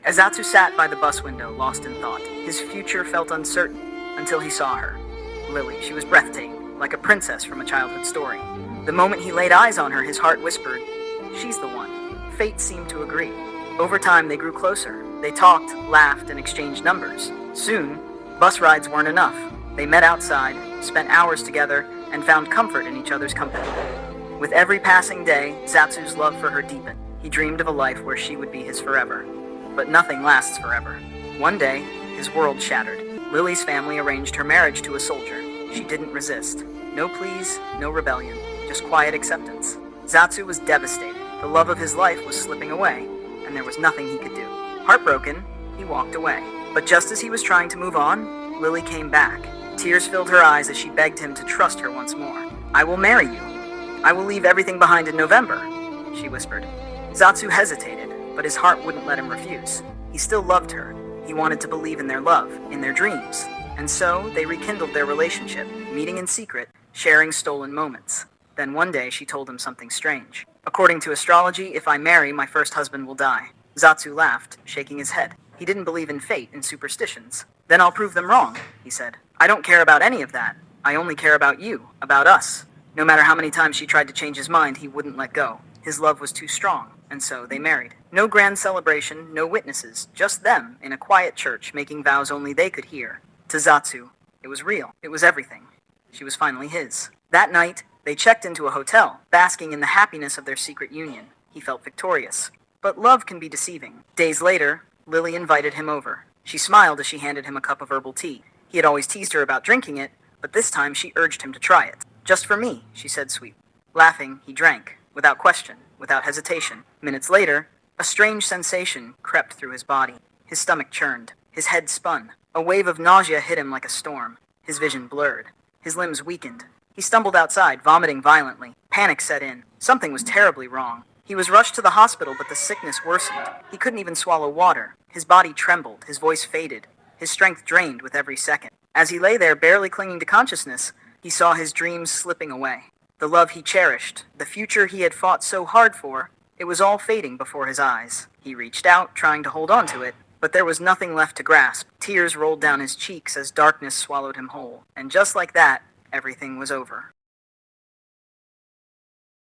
As Atsu sat by the bus window, lost in thought, his future felt uncertain until he saw her. Lily, she was breathtaking, like a princess from a childhood story. The moment he laid eyes on her, his heart whispered, "She's the one." Fate seemed to agree. Over time, they grew closer. They talked, laughed, and exchanged numbers. Soon, bus rides weren't enough. They met outside, spent hours together, and found comfort in each other's company. With every passing day, Zatsu's love for her deepened. He dreamed of a life where she would be his forever. But nothing lasts forever. One day, his world shattered. Lily's family arranged her marriage to a soldier. She didn't resist. No pleas, no rebellion, just quiet acceptance. Zatsu was devastated. The love of his life was slipping away, and there was nothing he could do. Heartbroken, he walked away. But just as he was trying to move on, Lily came back. Tears filled her eyes as she begged him to trust her once more. "I will marry you. I will leave everything behind in November," she whispered. Zatsu hesitated, but his heart wouldn't let him refuse. He still loved her. He wanted to believe in their love, in their dreams. And so, they rekindled their relationship, meeting in secret, sharing stolen moments. Then one day, she told him something strange. "According to astrology, if I marry, my first husband will die." Zatsu laughed, shaking his head. He didn't believe in fate and superstitions. "Then I'll prove them wrong," he said. "I don't care about any of that. I only care about you, about us." No matter how many times she tried to change his mind, he wouldn't let go. His love was too strong, and so they married. No grand celebration, no witnesses, just them in a quiet church making vows only they could hear. To Zatsu, it was real. It was everything. She was finally his. That night, they checked into a hotel, basking in the happiness of their secret union. He felt victorious. But love can be deceiving. Days later, Lily invited him over. She smiled as she handed him a cup of herbal tea. He had always teased her about drinking it, but this time she urged him to try it. "Just for me," she said sweetly. Laughing, he drank, without question, without hesitation. Minutes later, a strange sensation crept through his body. His stomach churned. His head spun. A wave of nausea hit him like a storm. His vision blurred. His limbs weakened. He stumbled outside, vomiting violently. Panic set in. Something was terribly wrong. He was rushed to the hospital, but the sickness worsened. He couldn't even swallow water. His body trembled. His voice faded. His strength drained with every second. As he lay there, barely clinging to consciousness, he saw his dreams slipping away. The love he cherished, the future he had fought so hard for, it was all fading before his eyes. He reached out, trying to hold on to it, but there was nothing left to grasp. Tears rolled down his cheeks as darkness swallowed him whole. And just like that, everything was over.